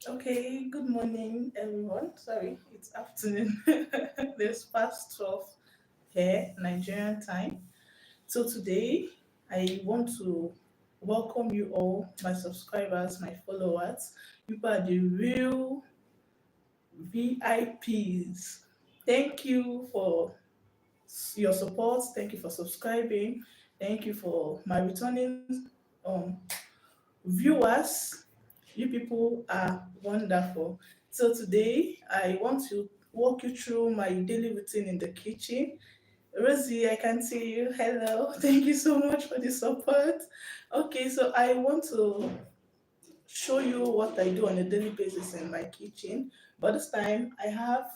Okay, good morning, everyone. Sorry, it's afternoon. There's past 12 here, Nigerian time. So today, I want to welcome you all, my subscribers, my followers. You are the real VIPs. Thank you for your support. Thank you for subscribing. Thank you for my returning um, viewers. You people are wonderful. So today I want to walk you through my daily routine in the kitchen. Rosie, I can see you. Hello. Thank you so much for the support. Okay, so I want to show you what I do on a daily basis in my kitchen. But this time I have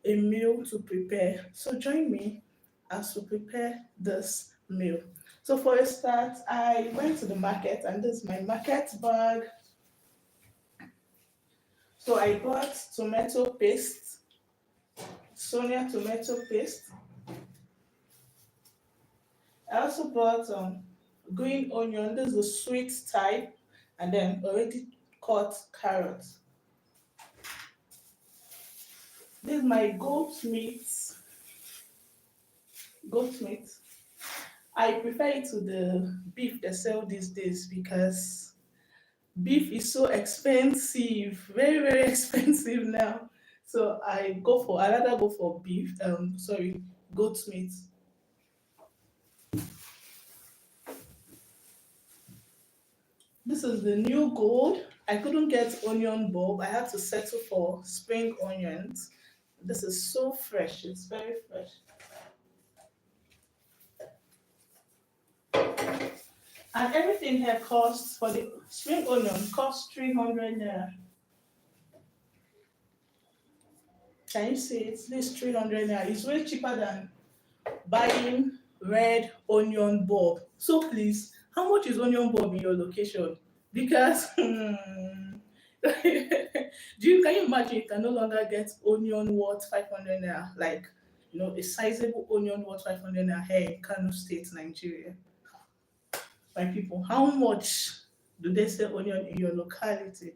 a meal to prepare. So join me as we prepare this meal. So for a start, I went to the market and this is my market bag. So I bought tomato paste, Sonia tomato paste. I also bought green onion. This is the sweet type, and then already cut carrots. This is my goat meat. Goat meat. I prefer it to the beef they sell these days because beef is so expensive, very very expensive now. So I rather go for beef. Sorry, goat meat. This is the new gold. I couldn't get onion bulb. I had to settle for spring onions. This is so fresh. It's very fresh. And everything here costs for the spring onion costs 300 naira. Can you see it? This 300 naira is way cheaper than buying red onion bulb. So please, how much is onion bulb in your location? Because can you imagine you can no longer get onion worth 500 naira, like a sizable onion worth 500 naira here in Kano State, Nigeria. My people, how much do they sell onion in your locality?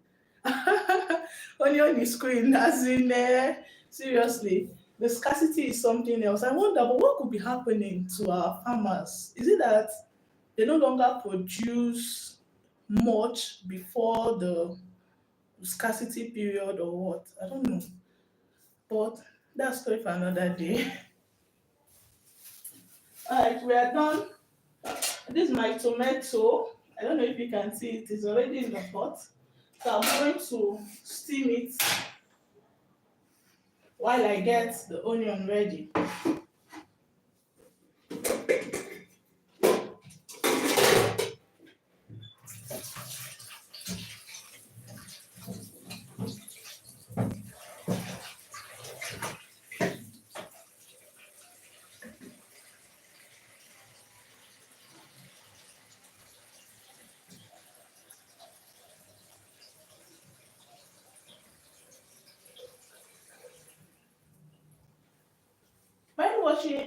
Onion is queen, as in seriously. The scarcity is something else. I wonder, but what could be happening to our farmers? Is it that they no longer produce much before the scarcity period or what? I don't know. But that's story for another day. Alright, we are done. This is my tomato. I don't know if you can see it, it's already in the pot. So I'm going to steam it while I get the onion ready.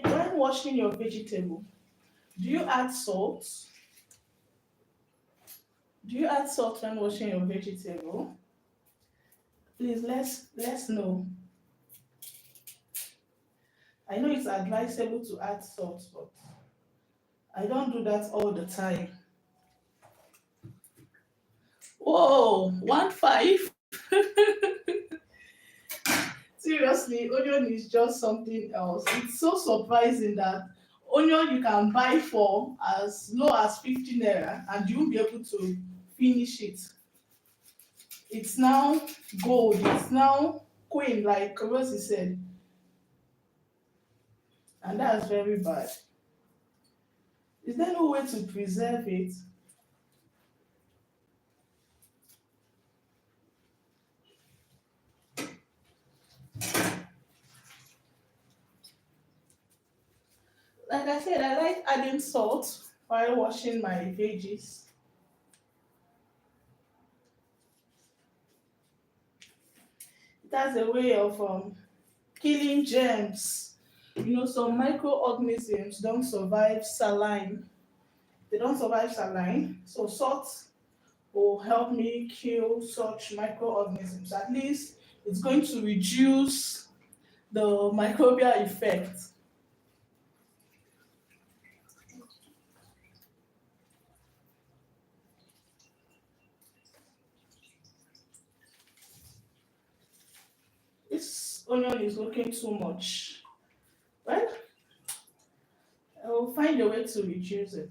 When washing your vegetable, do you add salt? Do you add salt when washing your vegetable? Please let's know. I know it's advisable to add salt, but I don't do that all the time. Whoa, 1.5. Seriously, onion is just something else. It's so surprising that onion you can buy for as low as 50 naira and you won't be able to finish it. It's now gold, it's now queen, like Rosie said, and that's very bad. Is there no way to preserve it? Like I said, I like adding salt while washing my veggies. It has a way of killing germs. Some microorganisms don't survive saline. They don't survive saline. So salt will help me kill such microorganisms. At least it's going to reduce the microbial effect. This onion is looking too much. Well, I will find a way to reduce it.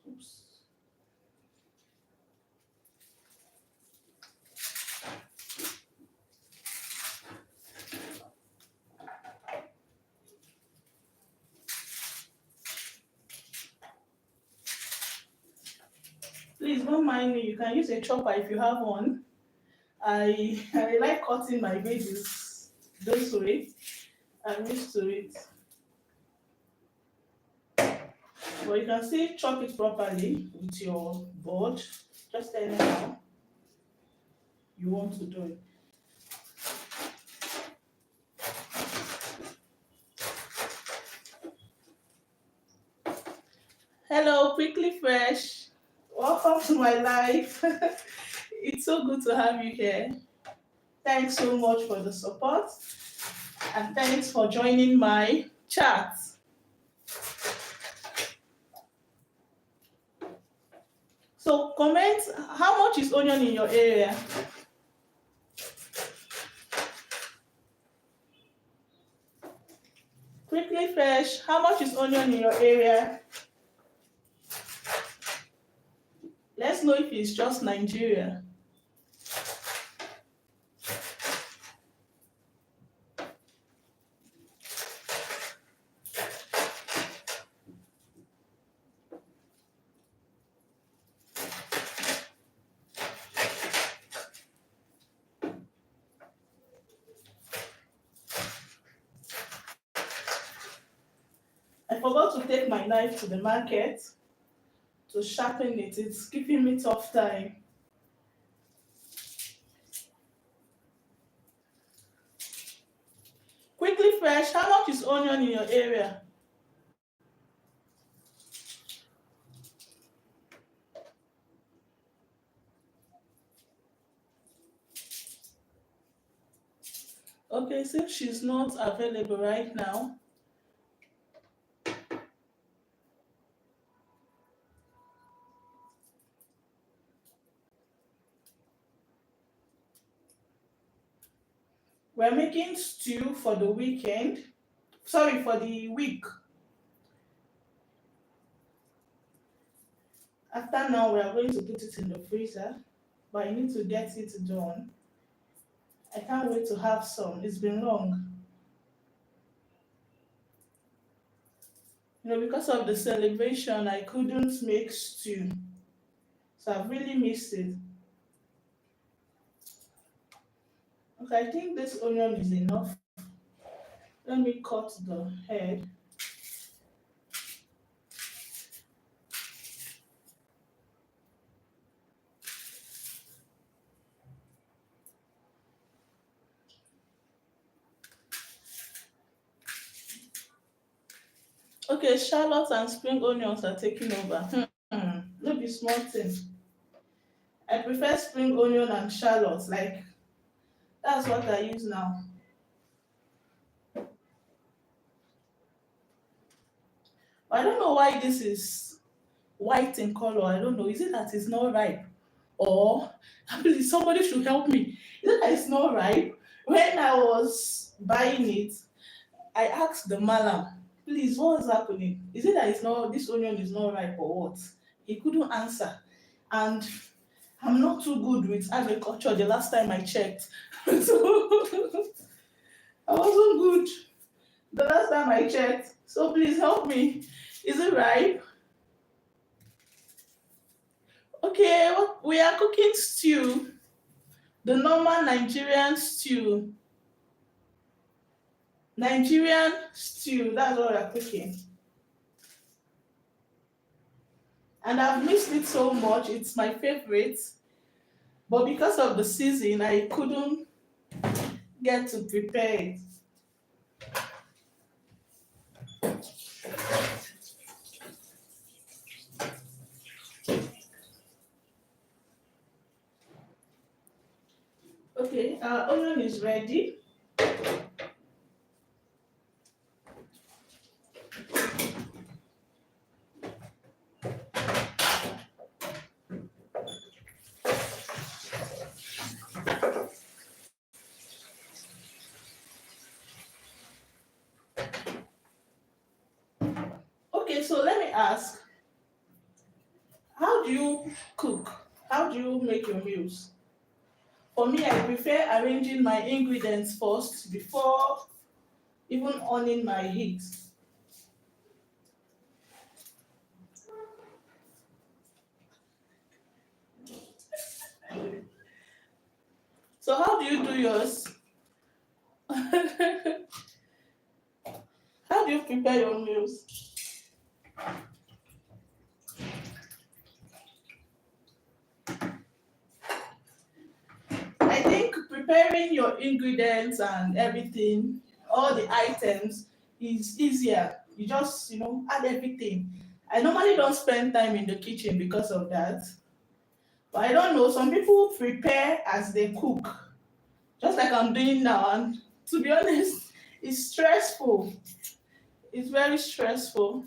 Oops. Please don't mind me. You can use a chopper if you have one. I like cutting my veggies this way. I'm used to it. But you can still chop it properly with your board. Just anyhow you want to do it. Hello, Quickly Fresh. Welcome to my life. It's so good to have you here. Thanks so much for the support and thanks for joining my chat. So comment how much is onion in your area? Quickly Fresh, how much is onion in your area? Let's know if it's just Nigeria. I forgot to take my knife to the market to sharpen it. It's giving me tough time. Quickly Fresh, how much is onion in your area? Okay, since she's not available right now, we're making stew for the weekend. Sorry, for the week. After now, we are going to put it in the freezer, but I need to get it done. I can't wait to have some. It's been long. Because of the celebration, I couldn't make stew. So I've really missed it. Okay, I think this onion is enough. Let me cut the head. Okay, shallots and spring onions are taking over. No be small thing. I prefer spring onion and shallots. Like that's what I use now. But I don't know why this is white in color. I don't know. Is it that it's not ripe? Or please somebody should help me. Is it that it's not ripe? When I was buying it, I asked the malam, please, what's happening? Is it that it's not this onion is not ripe or what? He couldn't answer. And I'm not too good with agriculture the last time I checked. So I wasn't good the last time I checked. So please help me. Is it right? Okay, we are cooking stew. The normal Nigerian stew. Nigerian stew, that's what we're cooking. And I've missed it so much. It's my favorite. But because of the season, I couldn't get to prepare it. Okay, our onion is ready. Okay, so let me ask, how do you cook? How do you make your meals? For me, I prefer arranging my ingredients first before even owning my heat. So how do you do yours? How do you prepare your meals? I think preparing your ingredients and everything, all the items, is easier. You just, add everything. I normally don't spend time in the kitchen because of that. But I don't know, some people prepare as they cook, just like I'm doing now. And to be honest, it's stressful. It's very stressful.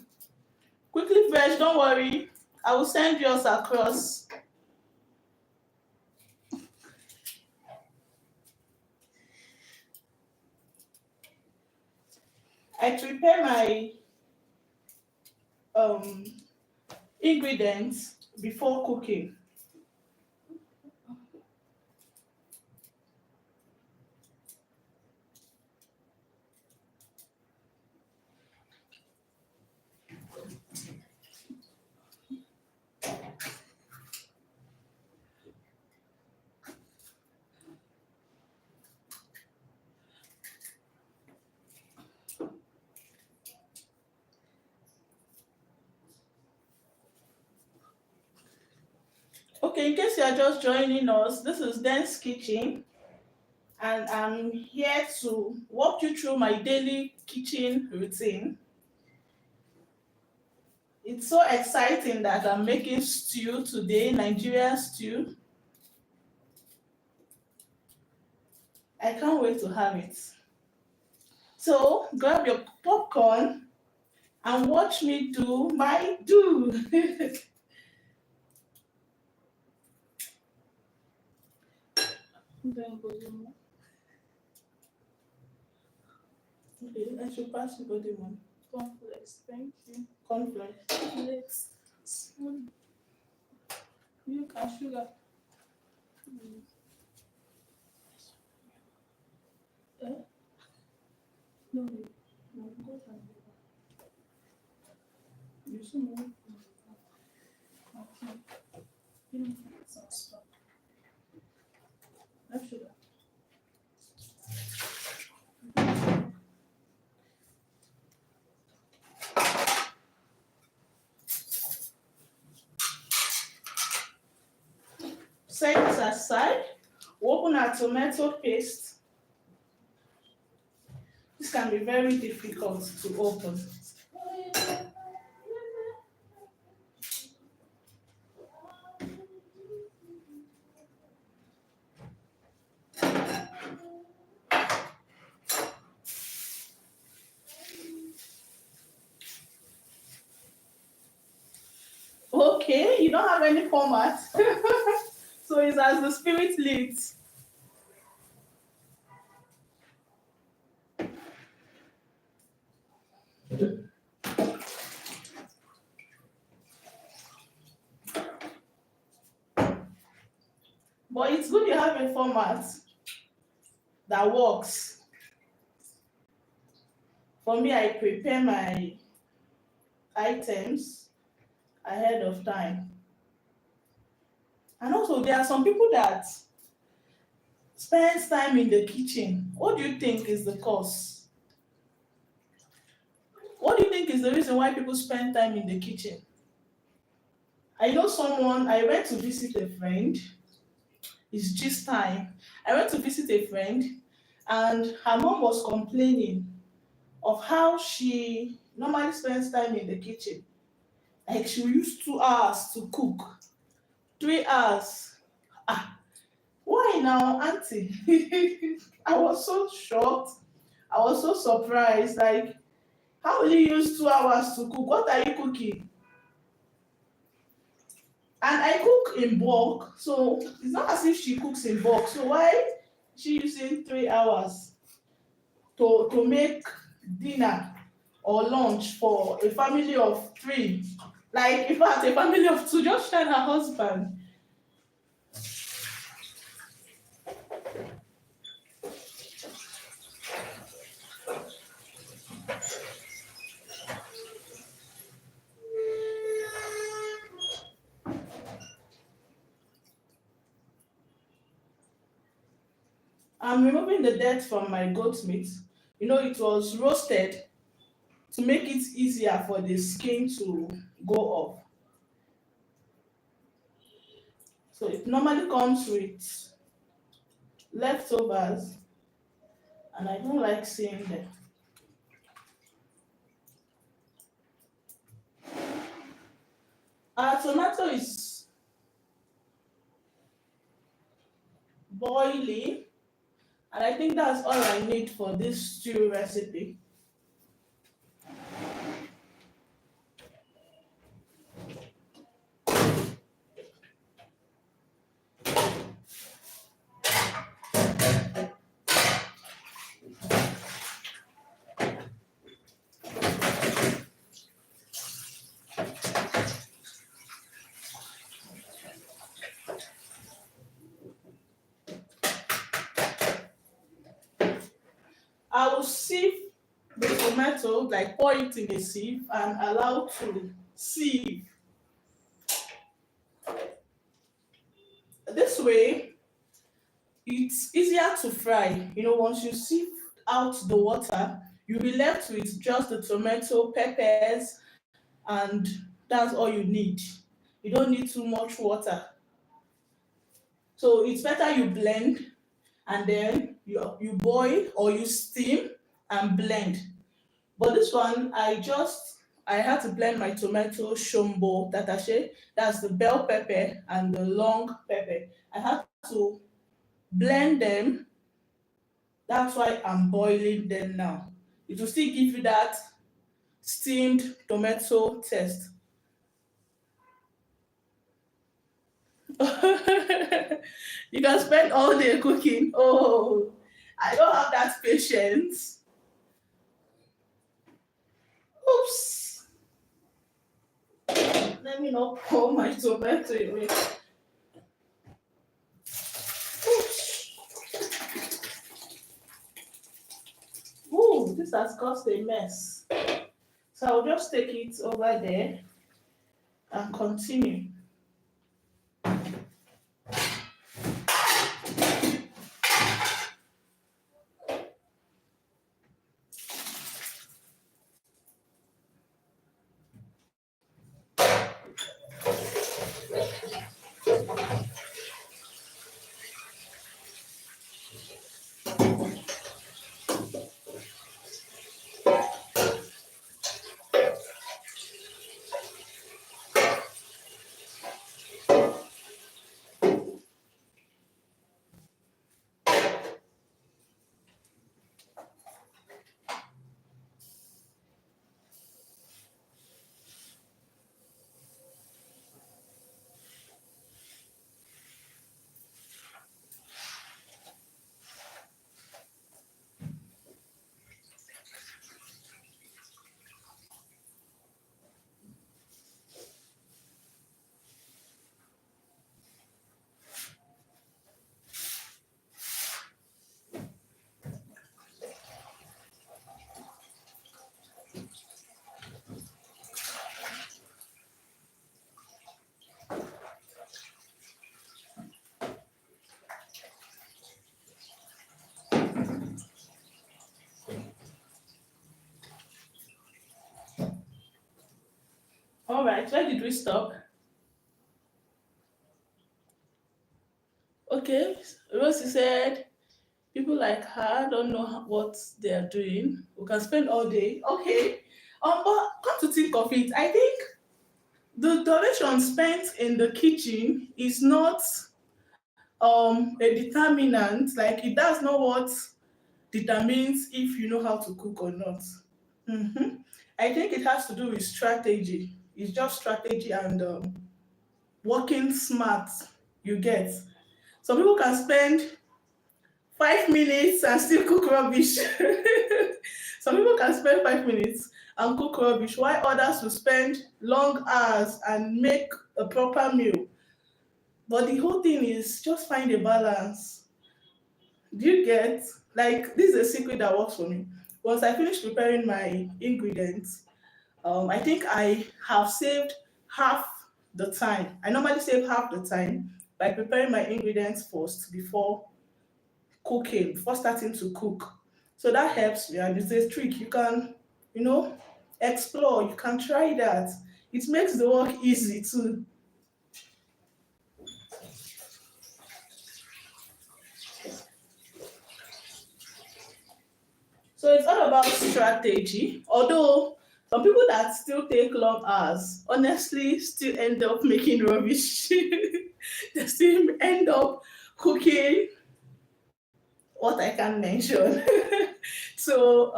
Quickly fresh, don't worry. I will send yours across. I prepare my um, ingredients before cooking. Okay, in case you are just joining us, this is Den's Kitchen, and I'm here to walk you through my daily kitchen routine. It's so exciting that I'm making stew today, Nigerian stew. I can't wait to have it. So grab your popcorn and watch me do my do. Okay, I should pass you the one. Cornflakes, thank you. Cornflakes. Flakes. Spoon. Milk and sugar. Eh? No, no, go and you see me. Okay. Give me some stuff. No sugar. Set this aside. Open our tomato paste. This can be very difficult to open. Okay, you don't have any format. So it's as the spirit leads. have a format that works. For me, I prepare my items ahead of time. And also, there are some people that spends time in the kitchen. What do you think is the cause? What do you think is the reason why people spend time in the kitchen? I know someone, I went to visit a friend, it's just time. I went to visit a friend, and her mom was complaining of how she normally spends time in the kitchen. Like she will use 2 hours to cook, 3 hours. Ah, why now, auntie? I was so shocked. I was so surprised. Like, how will you use 2 hours to cook? What are you cooking? And I cook in bulk, so it's not as if she cooks in bulk. So why is she using 3 hours to make dinner or lunch for a family of three? Like, in fact, a family of two, just she and her husband. I'm removing the dirt from my goat meat. It was roasted to make it easier for the skin to go off. So it normally comes with leftovers, and I don't like seeing them. Our tomato is boiling, and I think that's all I need for this stew recipe. I will sieve the tomato, like pour it in a sieve and allow to sieve. This way, it's easier to fry. Once you sieve out the water, you'll be left with just the tomato, peppers, and that's all you need. You don't need too much water. So it's better you blend, and then you boil or you steam and blend. But this one, I had to blend my tomato, shombo, tatashe, that's the bell pepper and the long pepper. I had to blend them. That's why I'm boiling them now. It will still give you that steamed tomato taste. You can spend all day cooking. Oh, I don't have that patience. Oops. Let me not pour my tomato away. Oops. Ooh, this has caused a mess. So I'll just take it over there and continue. All right, where did we stop? Okay, Rosie said people like her don't know what they are doing. We can spend all day. Okay, but come to think of it, I think the duration spent in the kitchen is not a determinant. Like it does not what determines if you know how to cook or not. Mhm. I think it has to do with strategy. It's just strategy and working smart. You get. Some people can spend 5 minutes and still cook rubbish. Some people can spend 5 minutes and cook rubbish, while others will spend long hours and make a proper meal. But the whole thing is just find a balance. Do you get? Like, this is a secret that works for me. Once I finish preparing my ingredients, I think I have saved half the time. I normally save half the time by preparing my ingredients first before cooking, before starting to cook. So that helps me. And it's a trick you can, you know, explore. You can try that. It makes the work easy too. So it's all about strategy. Although some people that still take long hours honestly still end up making rubbish. They still end up cooking what I can mention. So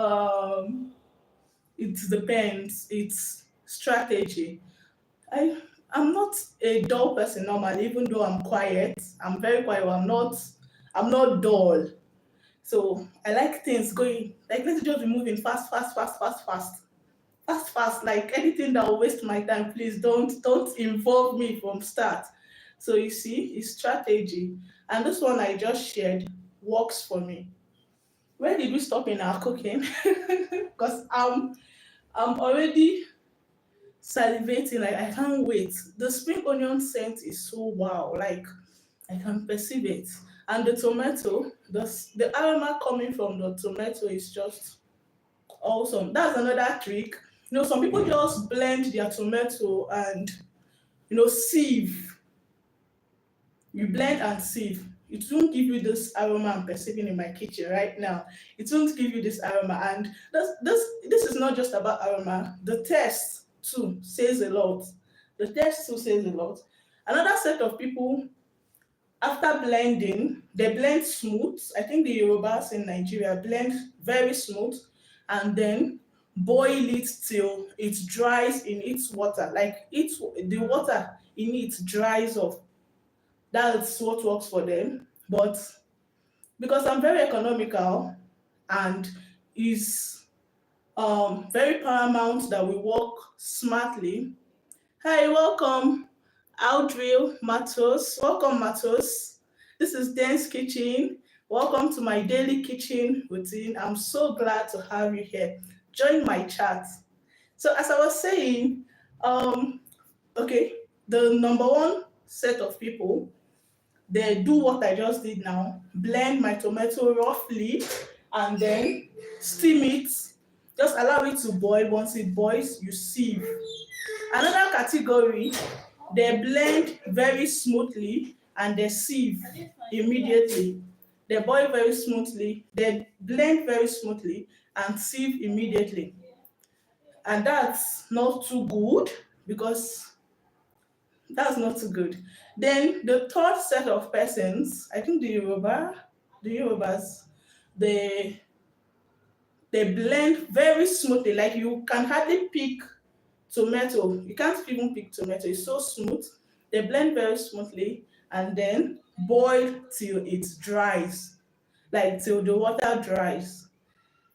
it depends. It's strategy. I I'm not a dull person normally, even though I'm quiet. I'm very quiet. I'm not dull. So I like things going like let's just be moving fast, fast, fast, fast, fast. Fast, fast. Like anything that will waste my time, please don't involve me from start. So you see, it's strategy. And this one I just shared works for me. Where did we stop in our cooking? Because I'm already salivating, like I can't wait. The spring onion scent is so wow, like I can perceive it. And the tomato, the aroma coming from the tomato is just awesome. That's another trick. Some people just blend their tomato and sieve. You blend and sieve. It won't give you this aroma I'm perceiving in my kitchen right now. It won't give you this aroma. And this is not just about aroma. The taste too says a lot. The taste too says a lot. Another set of people, after blending, they blend smooth. I think the Yorubas in Nigeria blend very smooth and then boil it till it dries in its water. Like the water in it dries off. That's what works for them. But because I'm very economical and is very paramount that we work smartly. Hi, welcome, Aldril Matos. Welcome, Matos. This is Dan's Kitchen. Welcome to my daily kitchen routine. I'm so glad to have you here. Join my chat. So, as I was saying, um, okay, the number one set of people, they do what I just did now, blend my tomato roughly and then steam it. Just allow it to boil. Once it boils, you sieve. Another category, they blend very smoothly and they sieve immediately. They boil very smoothly, they blend very smoothly and sieve immediately. And that's not too good because that's not too good. Then the third set of persons, I think the Yorubas, they they blend very smoothly. Like you can hardly pick tomato. You can't even pick tomato. It's so smooth. They blend very smoothly and then boil till it dries, like till the water dries.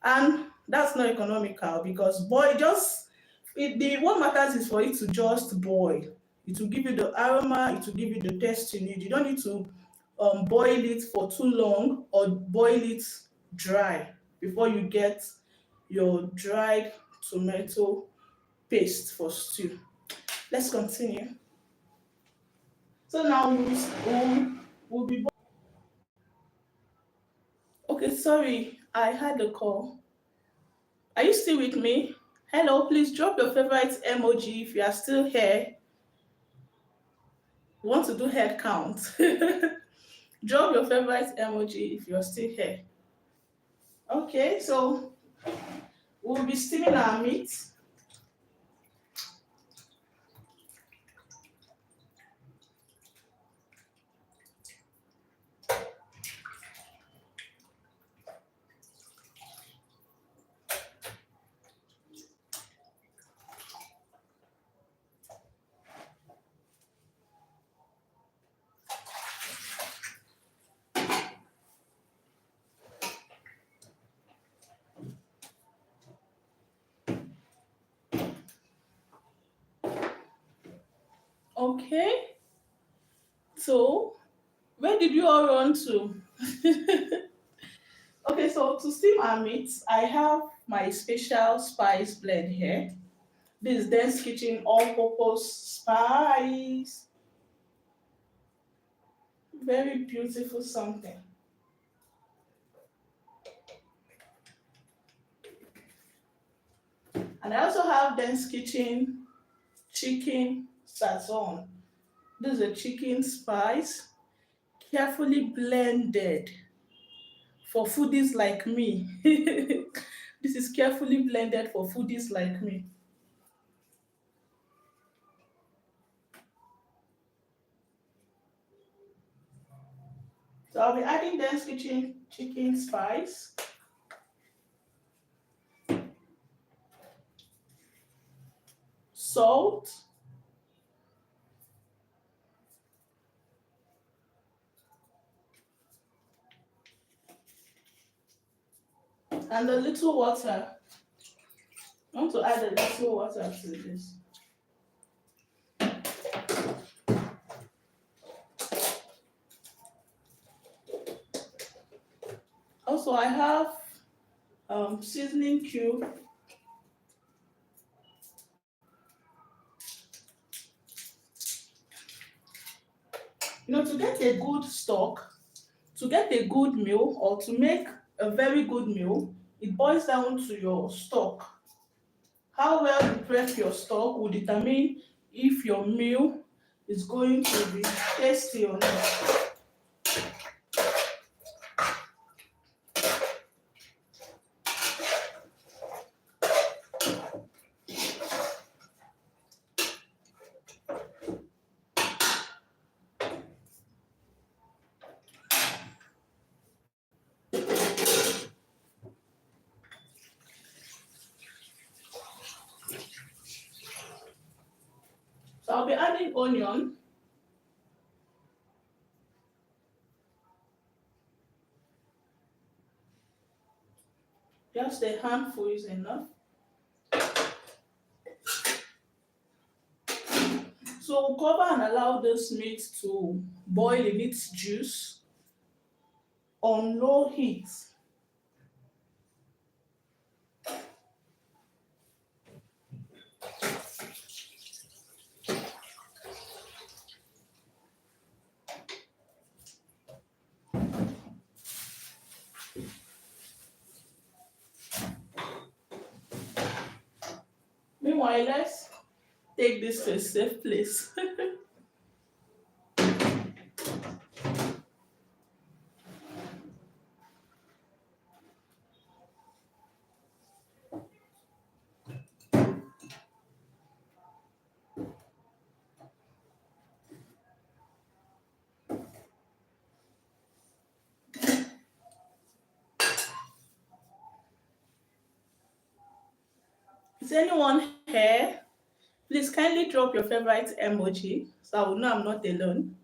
And that's not economical because boil just the what matters is for it to just boil. It will give you the aroma, it will give you the taste you need. You don't need to boil it for too long or boil it dry before you get your dried tomato paste for stew. Let's continue. So now we'll be. Okay, sorry, I had a call. Are you still with me? Hello, please drop your favorite emoji if you are still here. We want to do head count. Drop your favorite emoji if you're still here. Okay, so we'll be steaming our meat. Okay, so where did you all run to? Okay, so to steam our meat, I have my special spice blend here. This is Dense Kitchen all-purpose spice. Very beautiful something. And I also have Dense Kitchen chicken sazon. This is a chicken spice, carefully blended for foodies like me. This is carefully blended for foodies like me. So I'll be adding Dense Kitchen chicken spice, salt, and a little water. I want to add a little water to this. Also, I have seasoning cube. To get a good stock, to get a good meal, or to make a very good meal, it boils down to your stock. How well you prep your stock will determine if your meal is going to be tasty or not. So I'll be adding onion, just a handful is enough. So we'll cover and allow this meat to boil in its juice on low heat. Meanwhile, let's take this to a safe place. Is anyone here? Please kindly drop your favorite emoji so I will know I'm not alone.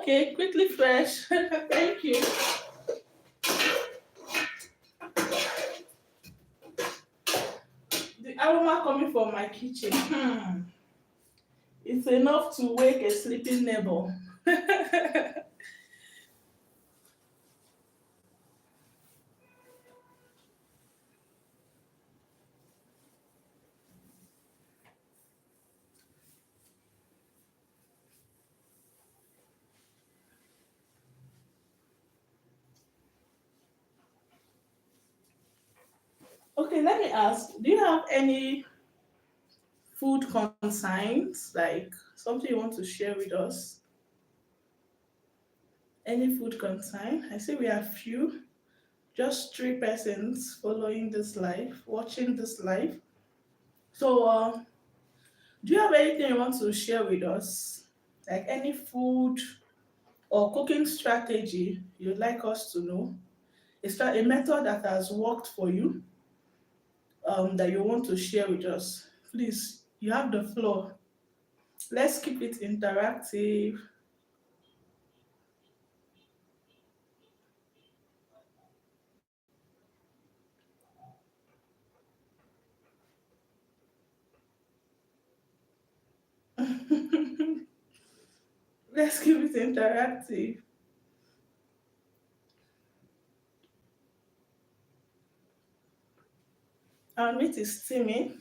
Okay, quickly fresh. Thank you. The aroma coming from my kitchen. It's enough to wake a sleeping neighbor. Okay, let me ask, do you have any food consigns, like something you want to share with us? Any food consign? I see we have few, just three persons following this live, watching this live. So, do you have anything you want to share with us? Like any food or cooking strategy you'd like us to know? A method that has worked for you, that you want to share with us? Please, you have the floor. Let's keep it interactive. Let's keep it interactive. Our meat is steaming.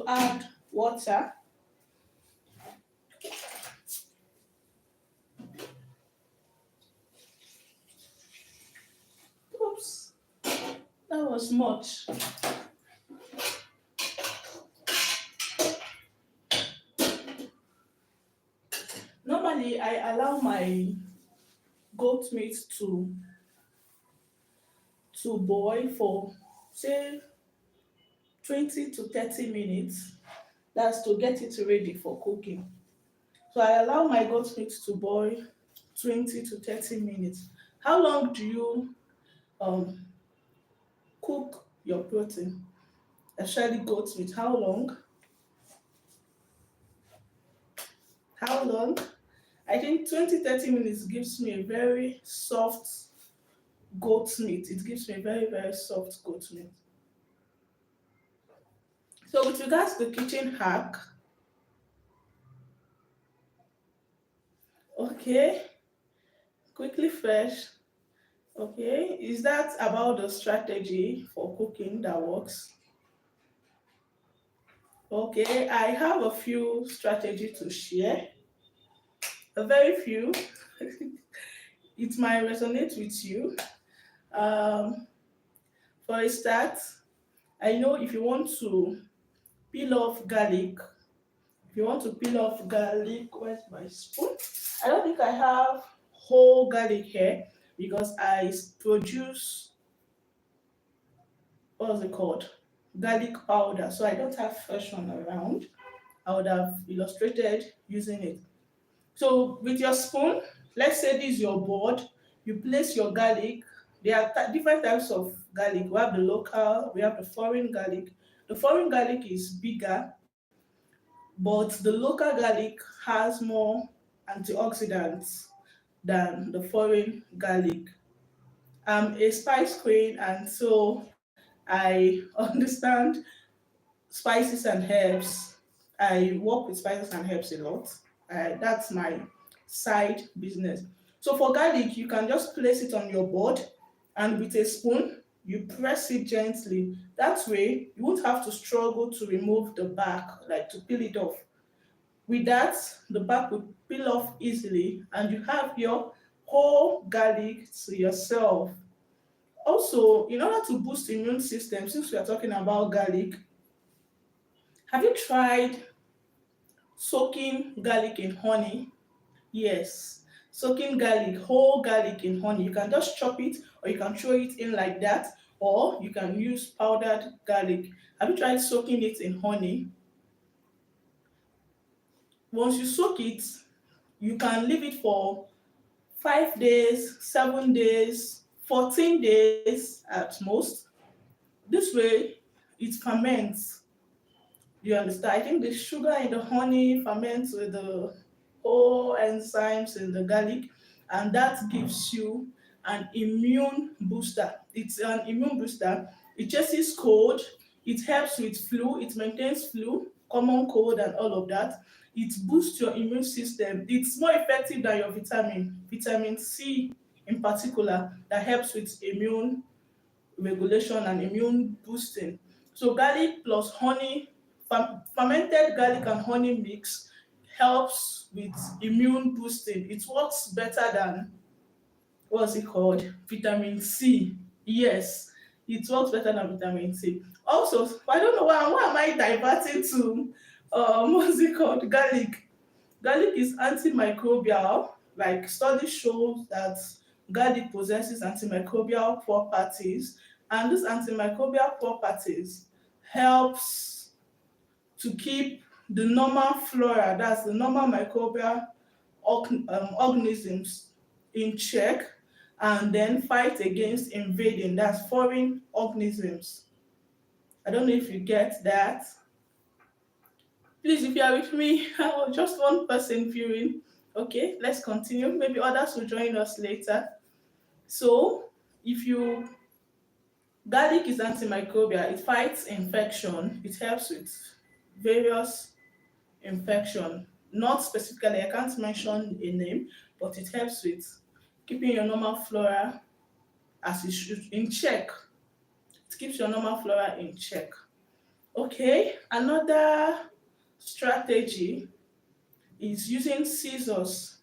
add water. Oops, that was much. Normally, I allow my goat meat to boil for say 20 to 30 minutes. That's to get it ready for cooking. So I allow my goat meat to boil 20 to 30 minutes. How long do you um, cook your protein, especially goat meat? How long? How long? I think 20 30 minutes gives me a very soft goat meat. It gives me a very, very soft goat meat. So with regards to the kitchen hack, okay, quickly fresh. Okay, is that about the strategy for cooking that works? Okay, I have a few strategy to share. A very few. It might resonate with you. Um, for a start, I know if you want to peel off garlic, if you want to peel off garlic, where's my spoon? I don't think I have whole garlic here because produce, what's it called? Garlic powder. So I don't have fresh one around. I would have illustrated using it. So with your spoon, let's say this is your board, you place your garlic. There are different types of garlic. We have the local, we have the foreign garlic. The foreign garlic is bigger, but the local garlic has more antioxidants than the foreign garlic. I'm a spice queen, and so I understand spices and herbs. I work with spices and herbs a lot. That's my side business. So for garlic, you can just place it on your board and with a spoon, you press it gently. That way, you won't have to struggle to remove the back, like to peel it off. With that, the back will peel off easily and you have your whole garlic to yourself. Also, in order to boost immune system, since we are talking about garlic, have you tried soaking garlic in honey? Yes. Soaking garlic, whole garlic in honey. You can just chop it or you can throw it in like that, or you can use powdered garlic. Have you tried soaking it in honey? Once you soak it, you can leave it for 5 days, 7 days, 14 days at most. This way, it ferments. You understand? I think the sugar in the honey ferments with the whole enzymes in the garlic, and that gives you an immune booster. It's an immune booster. It chases cold, it helps with flu, it maintains flu, common cold, and all of that. It boosts your immune system. It's more effective than your vitamin C in particular, that helps with immune regulation and immune boosting. So garlic plus honey, fermented garlic and honey mix helps with immune boosting. It works better than, what's it called? Vitamin C. Yes, it works better than vitamin C. Also, I don't know why am I diverting to what's it called? Garlic. Garlic is antimicrobial. Like studies show that garlic possesses antimicrobial properties, and these antimicrobial properties helps to keep the normal flora, that's the normal microbial organisms, in check, and then fight against invading, that's foreign organisms. I don't know if you get that. Please, if you are with me, just one person viewing. Okay, let's continue. Maybe others will join us later. So, if you garlic is antimicrobial, it fights infection. It helps with various infection. Not specifically, I can't mention a name, but it helps with keeping your normal flora as it should in check. It keeps your normal flora in check. Okay, another strategy is using scissors,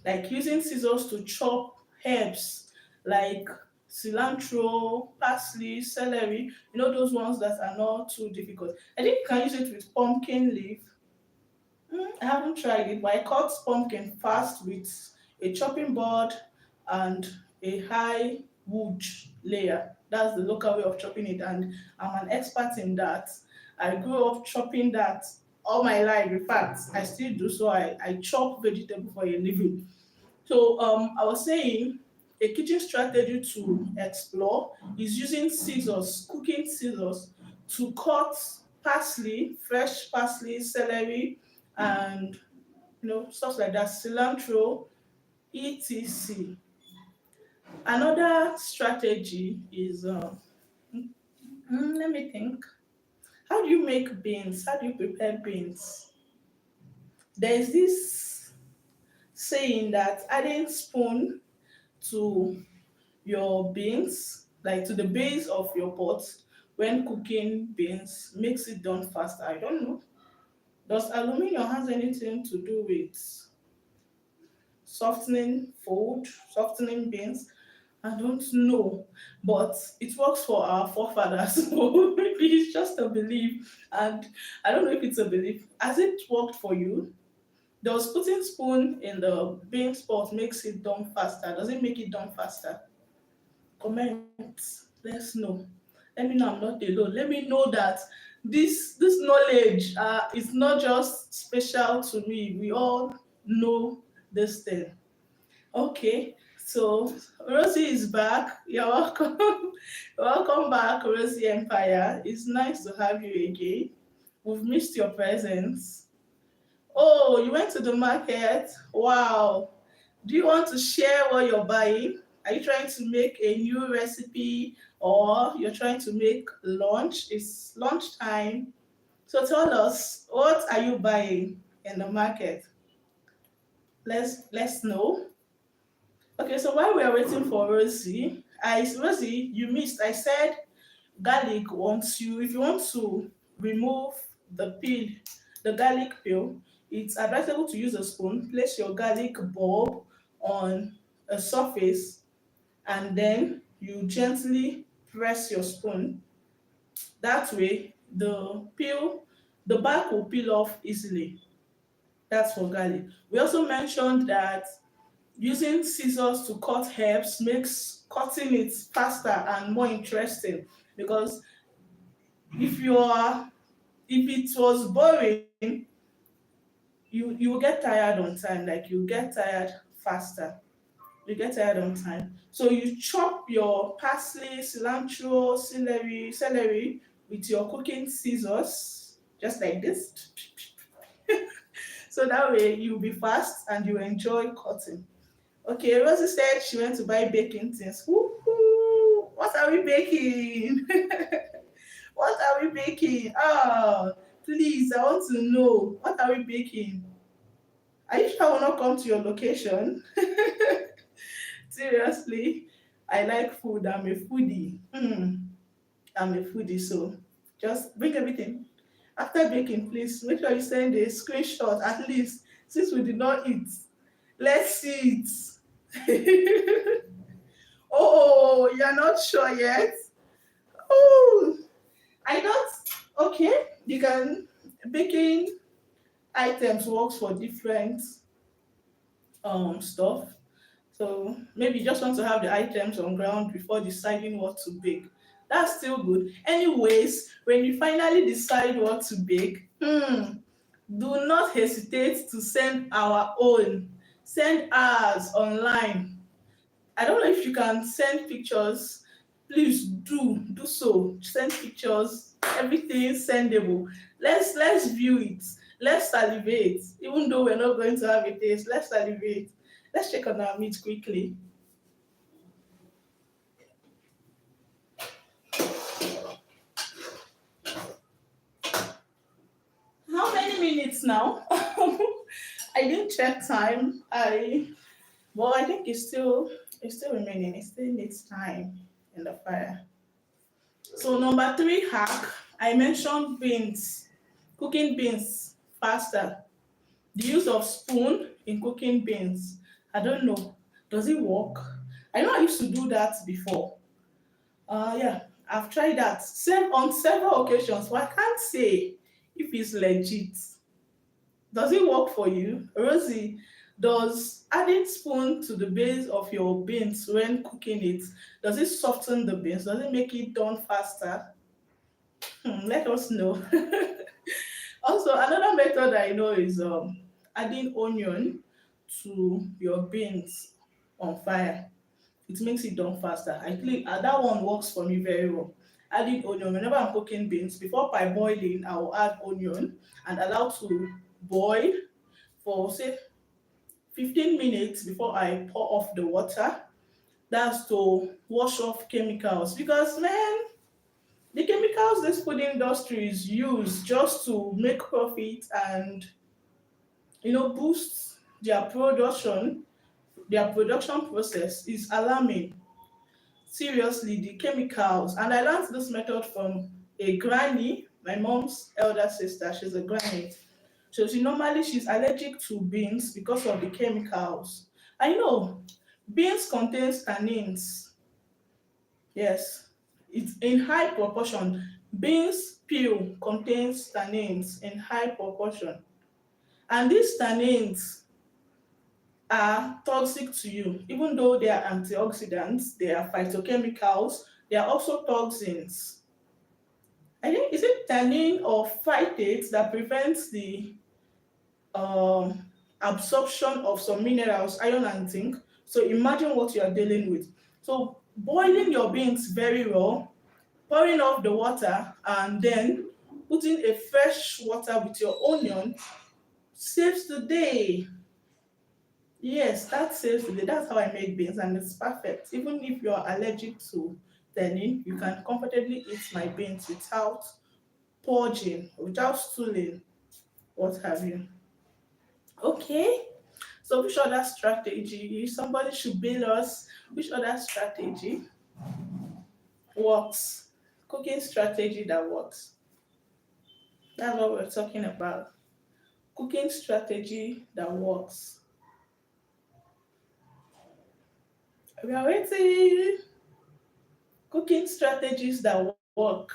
like using scissors to chop herbs like cilantro, parsley, celery, those ones that are not too difficult. I think you can use it with pumpkin leaf. I haven't tried it, but I cut pumpkin fast with a chopping board and a high wood layer. That's the local way of chopping it, and I'm an expert in that. I grew up chopping that all my life. In fact, I still do so. I chop vegetable for a living. So I was saying a kitchen strategy to explore is using scissors, cooking scissors, to cut parsley, fresh parsley, celery, and stuff like that, cilantro, etc. Another strategy is let me think. How do you make beans? How do you prepare beans? There's this saying that adding spoon to your beans, like to the base of your pot when cooking beans, makes it done faster. I don't know. Does aluminum has anything to do with softening food, softening beans? I don't know, but it works for our forefathers. So maybe it's just a belief, and I don't know if it's a belief. Has it worked for you? Does putting spoon in the beans pot makes it done faster? Does it make it done faster? Comment. Let's know. Let me know I'm not alone. Let me know that this knowledge is not just special to me. We all know this thing. Okay, so Rosie is back. You're welcome. Welcome back, Rosie Empire. It's nice to have you again. We've missed your presence. Oh, you went to the market. Wow. Do you want to share what you're buying? Are you trying to make a new recipe, or you're trying to make lunch? It's lunchtime. So tell us, what are you buying in the market? Let's know. Okay, so while we are waiting for Rosie, Rosie, you missed. I said garlic wants you, if you want to remove the peel, the garlic peel, it's advisable to use a spoon. Place your garlic bulb on a surface, and then you gently press your spoon. That way the bark will peel off easily. That's for garlic. We also mentioned that using scissors to cut herbs makes cutting it faster and more interesting, because if you are if it was boring, you will get tired on time. Like, you get tired faster. You get tired on time. So you chop your parsley, cilantro, celery with your cooking scissors, just like this. So that way you'll be fast and you enjoy cutting. Okay, Rosie said she went to buy baking things. Woohoo! What are we baking? What are we baking? Ah, please, I want to know. What are we baking? Are you sure I will not come to your location? Seriously, I like food. I'm a foodie. I'm a foodie, so just bring everything. After baking, please make sure you send a screenshot at least, since we did not eat. Let's see it. Oh, you're not sure yet? Oh, I don't. Okay, you can. Baking items works for different stuff. So maybe you just want to have the items on ground before deciding what to bake. That's still good. Anyways, when you finally decide what to bake, do not hesitate to send our own. Send ours online. I don't know if you can send pictures. Please do so. Send pictures. Everything sendable. Let's view it. Let's salivate. Even though we're not going to have a taste, let's salivate. Let's check on our meat quickly. How many minutes now? I didn't check time. I think it's still remaining. It still needs time in the fire. So number three hack I mentioned beans, cooking beans faster. The use of spoon in cooking beans. I don't know. Does it work? I know I used to do that before. Yeah, I've tried that on several occasions, but I can't say if it's legit. Does it work for you? Rosie, does adding spoon to the base of your beans when cooking it, does it soften the beans? Does it make it done faster? Let us know. Also, another method I know is adding onion to your beans on fire. It makes it done faster. I think that one works for me very well. Adding onion whenever I'm cooking beans, before boiling, I will add onion and allow to boil for say 15 minutes before I pour off the water. That's to wash off chemicals because man, the chemicals this food industry is use just to make profit and boost their production process is alarming. Seriously, the chemicals. And I learned this method from a granny, my mom's elder sister. She's a granny. So she's allergic to beans because of the chemicals. I know beans contains tannins. Yes, it's in high proportion. Beans peel contains tannins in high proportion. And these tannins are toxic to you. Even though they are antioxidants, they are phytochemicals, they are also toxins. I think is it tannin or phytates that prevents the um, absorption of some minerals, iron and zinc. So imagine what you are dealing with. So boiling your beans very well, pouring off the water, and then putting a fresh water with your onion saves the day. Yes, that saves the day. That's how I make beans, and it's perfect. Even if you are allergic to tannin, you can comfortably eat my beans without purging, without stooling, what have you. Okay. So which other strategy, somebody should bill us, which other strategy works? Cooking strategy that works. That's what we're talking about. Cooking strategy that works. We are waiting. Cooking strategies that work.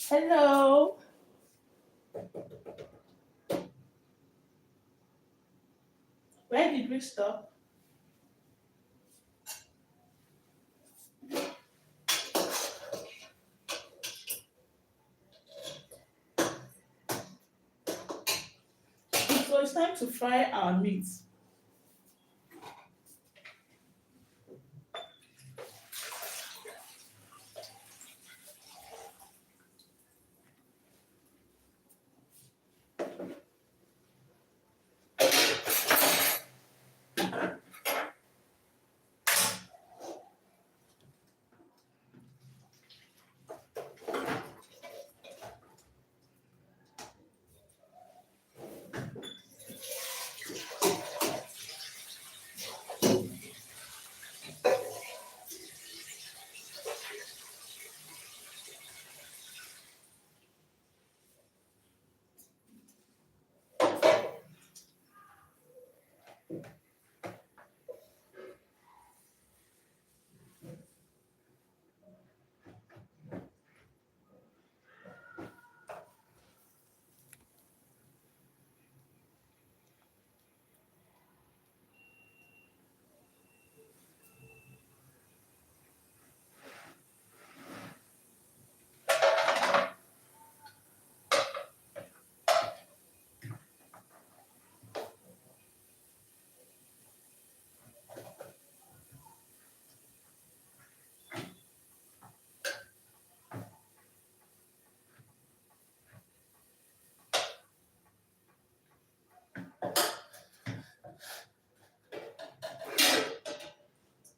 Hello. Where did we stop? So it's time to fry our meat.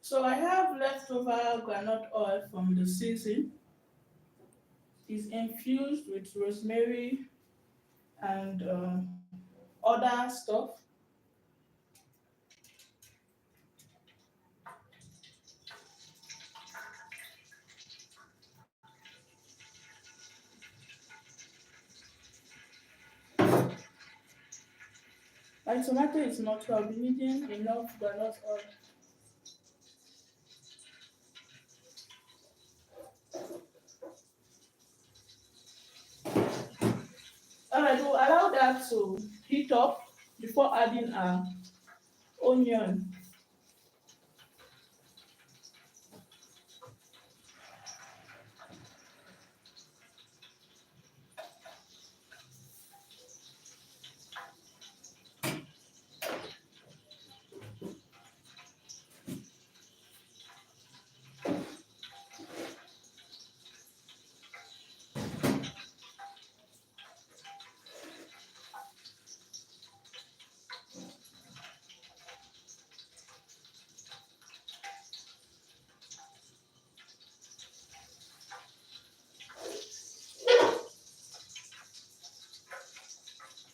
So I have leftover granite oil from the season. It's infused with rosemary and other stuff. My tomato is not, so I'll be needing enough granite oil. Alright, we'll allow that to heat up before adding our onion.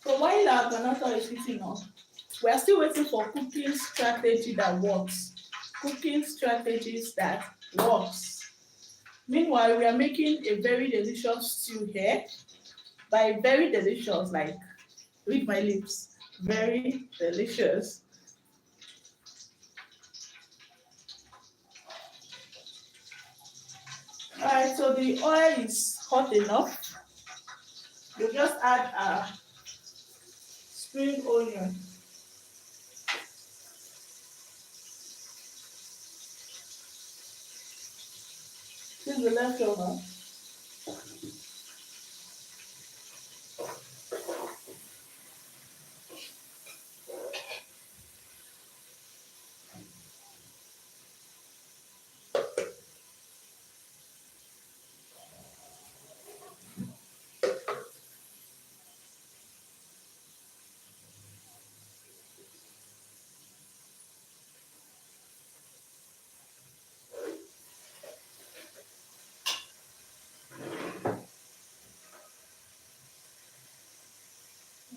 So while our granite oil is heating up, we are still waiting for cooking strategy that works. Cooking strategies that works. Meanwhile, we are making a very delicious stew here. By very delicious, like read my lips. Very delicious. Alright, so the oil is hot enough. You just add a spring onion. This is the leftover.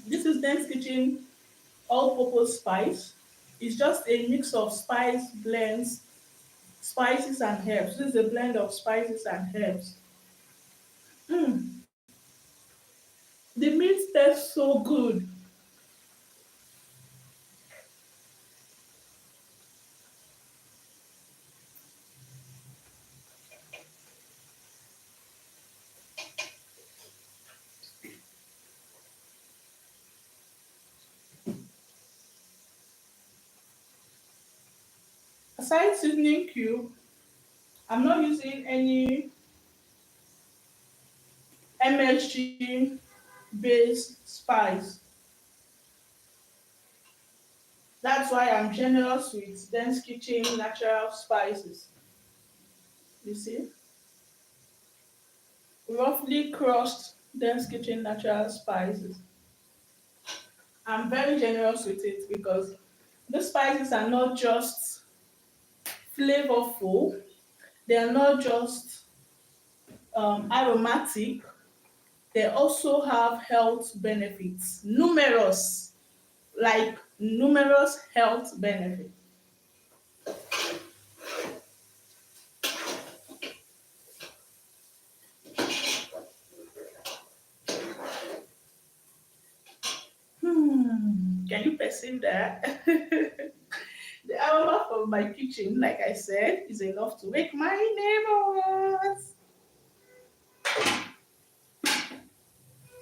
This is Dance Kitchen all-purpose spice. It's just a mix of spice blends, spices and herbs. This is a blend of spices and herbs. Mm, the meat tastes so good. Aside seasoning cube, I'm not using any MSG based spice. That's why I'm generous with Dense Kitchen natural spices. You see, roughly crushed Dense Kitchen natural spices. I'm very generous with it because the spices are not just flavorful, they are not just aromatic, they also have health benefits, numerous health benefits. Can you perceive that? The aroma from my kitchen, like I said, is enough to wake my neighbors.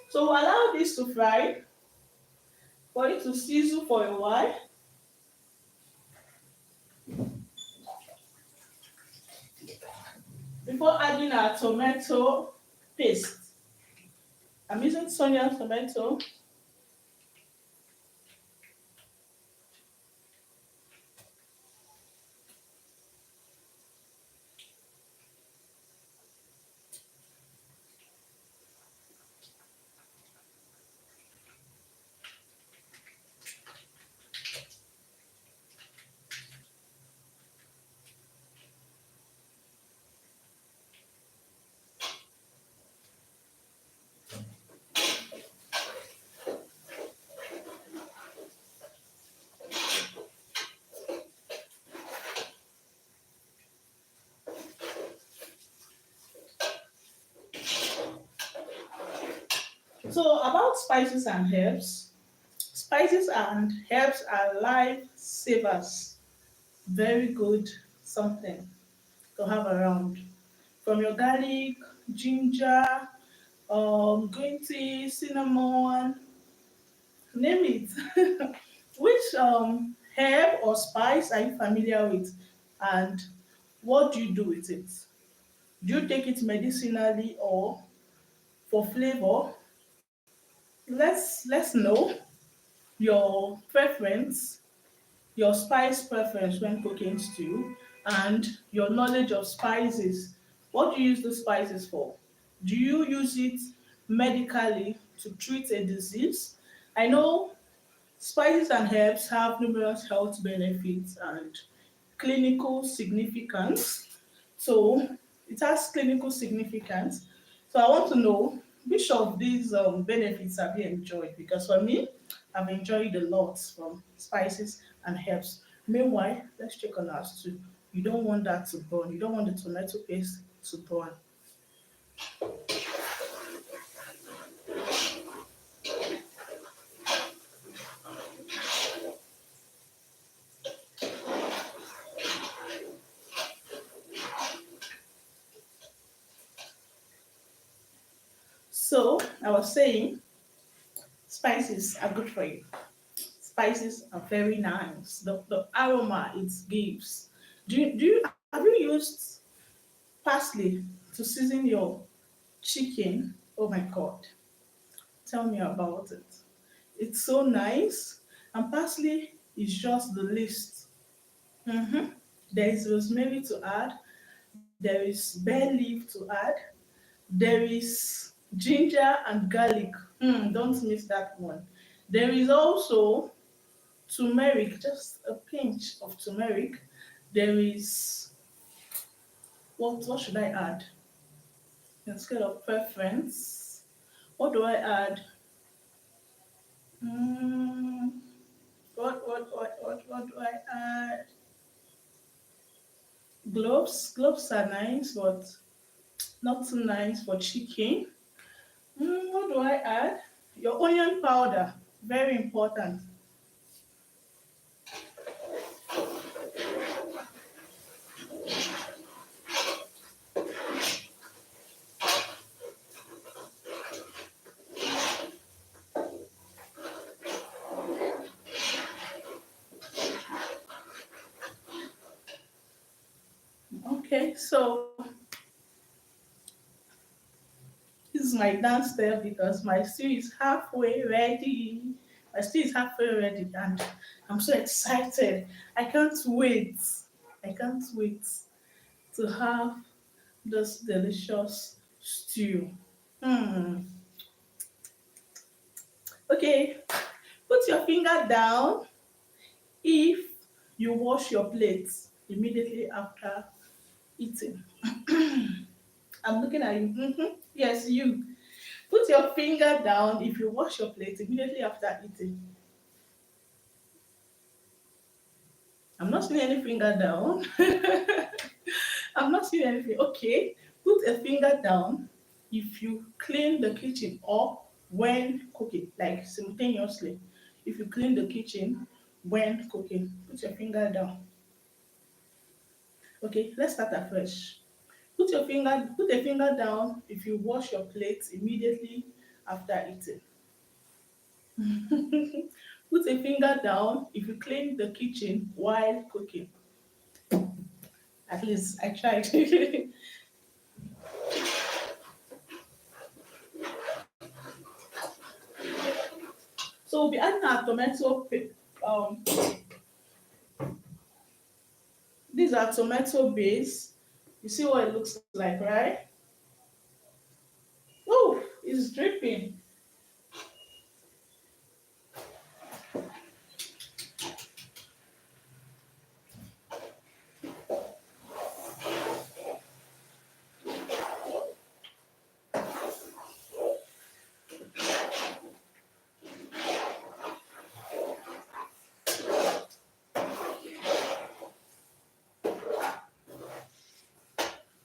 So allow this to fry for it to sizzle for a while before adding our tomato paste. I'm using Sonia tomato. So about spices and herbs, spices and herbs are lifesavers. Very good something to have around. From your garlic, ginger, green tea, cinnamon, name it. Which herb or spice are you familiar with? And what do you do with it? Do you take it medicinally or for flavor? Let's know your preference, your spice preference when cooking stew, and your knowledge of spices. What do you use the spices for? Do you use it medically to treat a disease? I know spices and herbs have numerous health benefits and clinical significance. So it has clinical significance. So I want to know which of these benefits have you enjoyed? Because for me, I've enjoyed a lot from spices and herbs. Meanwhile, let's check on our stew. You don't want that to burn. You don't want the tomato paste to burn. So I was saying spices are good for you. Spices are very nice. The aroma it gives. Do you have you used parsley to season your chicken? Oh my god. Tell me about it. It's so nice. And parsley is just the least. Mhm. There is rosemary to add. There is bay leaf to add. There is ginger and garlic. Don't miss that one. There is also turmeric, just a pinch of turmeric. There is what should I add? Instead of preference, what do I add? Mm, what do I add? Gloves are nice, but not too nice for chicken. What do I add? Your onion powder, very important. Okay, so this is my dance step because my stew is halfway ready. My stew is halfway ready, and I'm so excited. I can't wait. I can't wait to have this delicious stew. Hmm. Okay, put your finger down if you wash your plate immediately after eating. I'm looking at you. Mhm. Yes, you. Put your finger down if you wash your plate immediately after eating. I'm not seeing any finger down. I'm not seeing anything. Okay, put a finger down if you clean the kitchen or when cooking, like simultaneously. If you clean the kitchen when cooking, put your finger down. Okay, let's start afresh. Put a finger down if you wash your plate immediately after eating. Put a finger down if you clean the kitchen while cooking. At least I tried. So we'll be adding our um these are tomato base. You see what it looks like, right? Oh, it's dripping.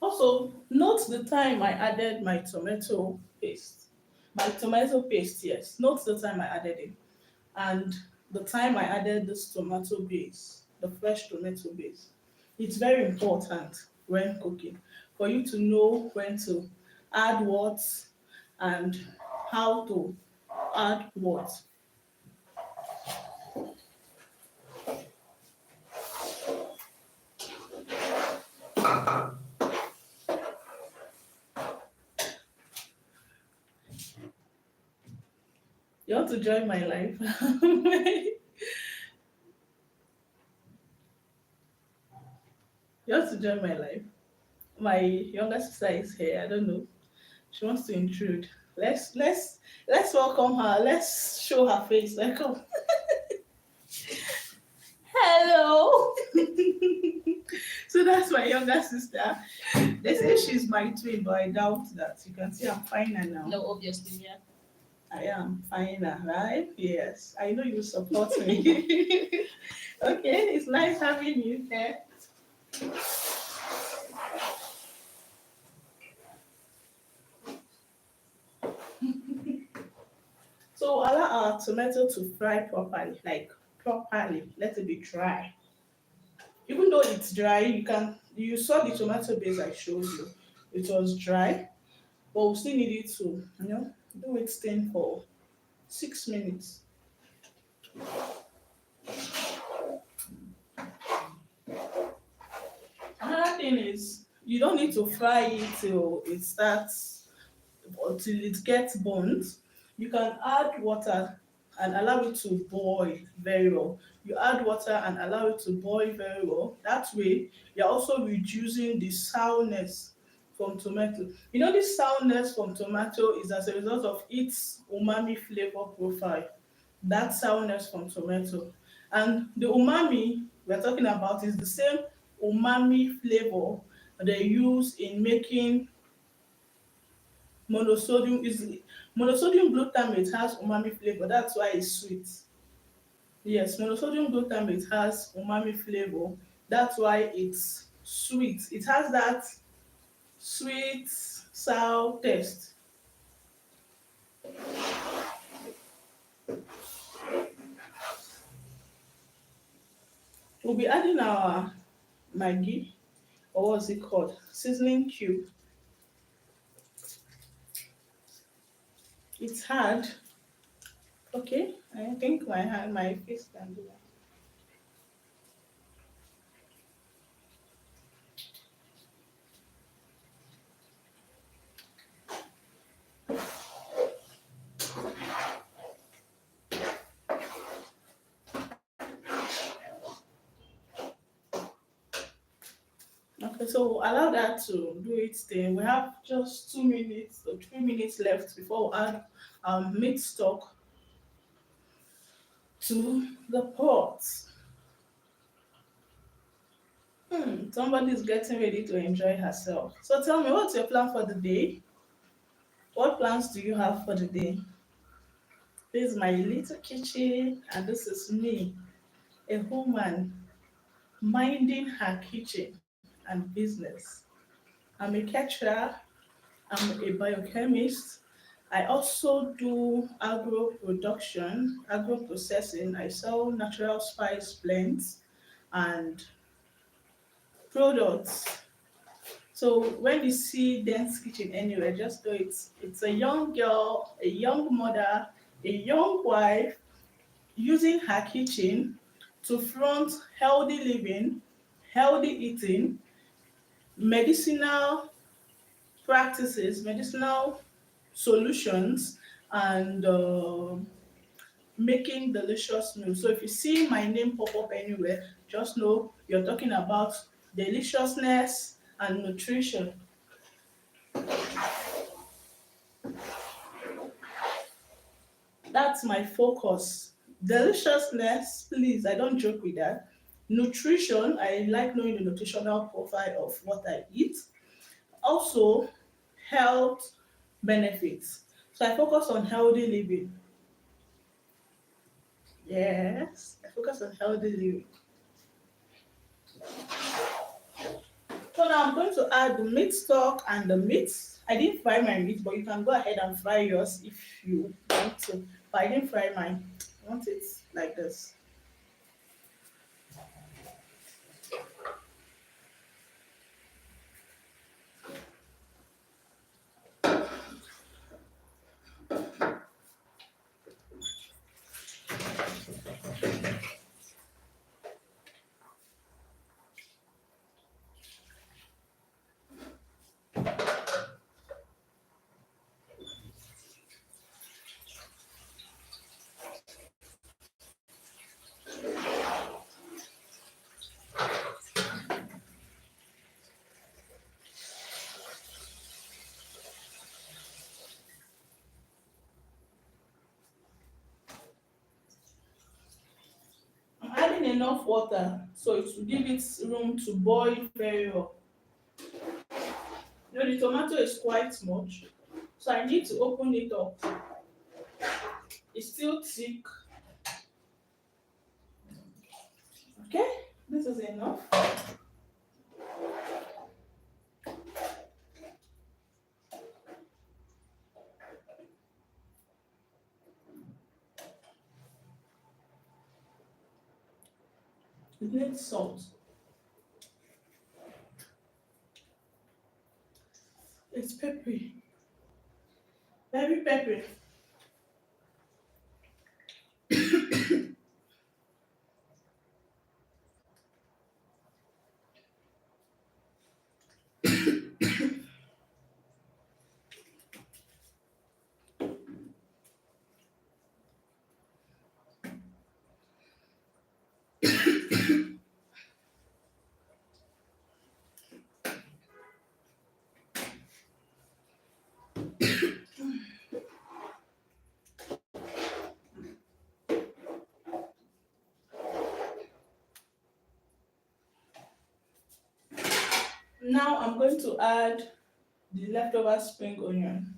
Also, note the time I added my tomato paste. My tomato paste, yes. Note the time I added it. And the time I added this tomato base, the fresh tomato base. It's very important when cooking for you to know when to add what and how to add what. You want to join my life? You want to join my life? My younger sister is here. I don't know. She wants to intrude. Let's welcome her. Let's show her face. Like, come. Hello. So that's my younger sister. They say she's my twin, but I doubt that. You can see I'm finer now. No, obviously, yeah. I am finer, right? Yes. I know you support me. Okay, it's nice having you here. So allow our tomato to fry properly, like properly. Let it be dry. Even though it's dry, you saw the tomato base I showed you. It was dry, but we still need it to, do it thin for 6 minutes. Another thing is you don't need to fry it till it starts or till it gets burnt. You can add water and allow it to boil very well. You add water and allow it to boil very well. That way, you're also reducing the sourness from tomato. You know, this sourness from tomato is as a result of its umami flavor profile. That sourness from tomato. And the umami we're talking about is the same umami flavor they use in making monosodium is monosodium glutamate has umami flavor. That's why it's sweet. Yes, monosodium glutamate has umami flavor. That's why it's sweet. It has that sweet sour taste. We'll be adding our Maggi, or what's it called? Seasoning cube. It's hard. Okay, I think my face can do that. So allow that to do its thing. We have just 2 minutes or 3 minutes left before we add meat stock to the pot. Somebody's getting ready to enjoy herself. So tell me, what's your plan for the day? What plans do you have for the day? This is my little kitchen, and this is me, a woman minding her kitchen and business. I'm a caterer, I'm a biochemist. I also do agro production, agro processing. I sell natural spice blends and products. So when you see Dance Kitchen anywhere, just know it's a young girl, a young mother, a young wife using her kitchen to front healthy living, healthy eating, medicinal practices, medicinal solutions, and making delicious meals. So if you see my name pop up anywhere, just know you're talking about deliciousness and nutrition. That's my focus. Deliciousness, please, I don't joke with that. Nutrition, I like knowing the nutritional profile of what I eat. Also, health benefits. So I focus on healthy living. Yes, I focus on healthy living. So now I'm going to add the meat stock and the meat. I didn't fry my meat, but you can go ahead and fry yours if you want to. But I didn't fry mine. I want it like this. I'm adding enough water so it will give it room to boil very well. The tomato is quite much, so I need to open it up. It's still thick. Okay, this is enough. It needs salt. It's peppery, very peppery. Now I'm going to add the leftover spring onion.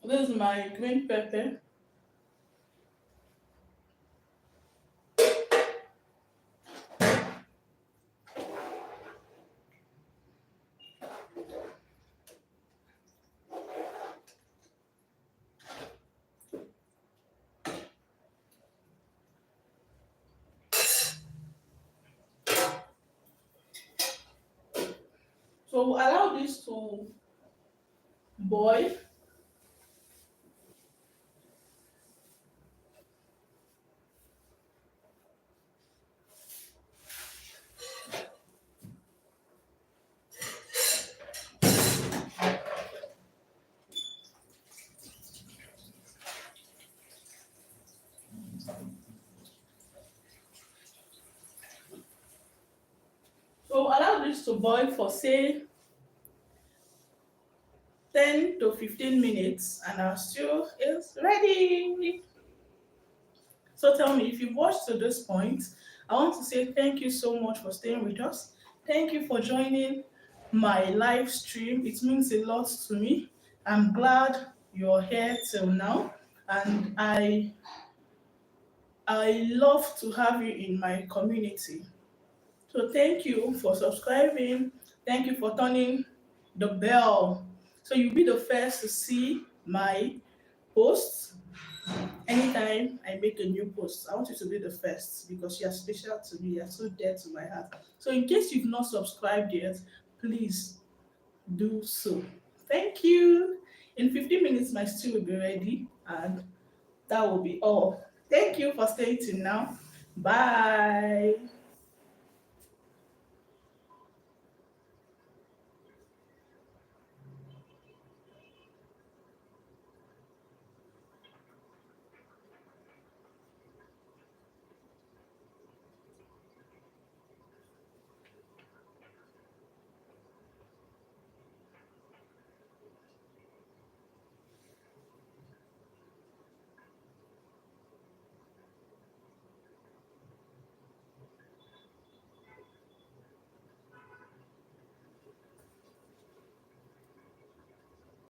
This is my green pepper. So we'll allow this to boil. to boil for say 10 to 15 minutes and our stew is ready. So tell me, if you've watched to this point, I want to say thank you so much for staying with us. Thank you for joining my live stream. It means a lot to me. I'm glad you're here till now, and I love to have you in my community. So thank you for subscribing. Thank you for turning the bell. So you'll be the first to see my posts anytime I make a new post. I want you to be the first because you are special to me. You are so dear to my heart. So in case you've not subscribed yet, please do so. Thank you. In 15 minutes, my stew will be ready, and that will be all. Thank you for staying till now. Bye.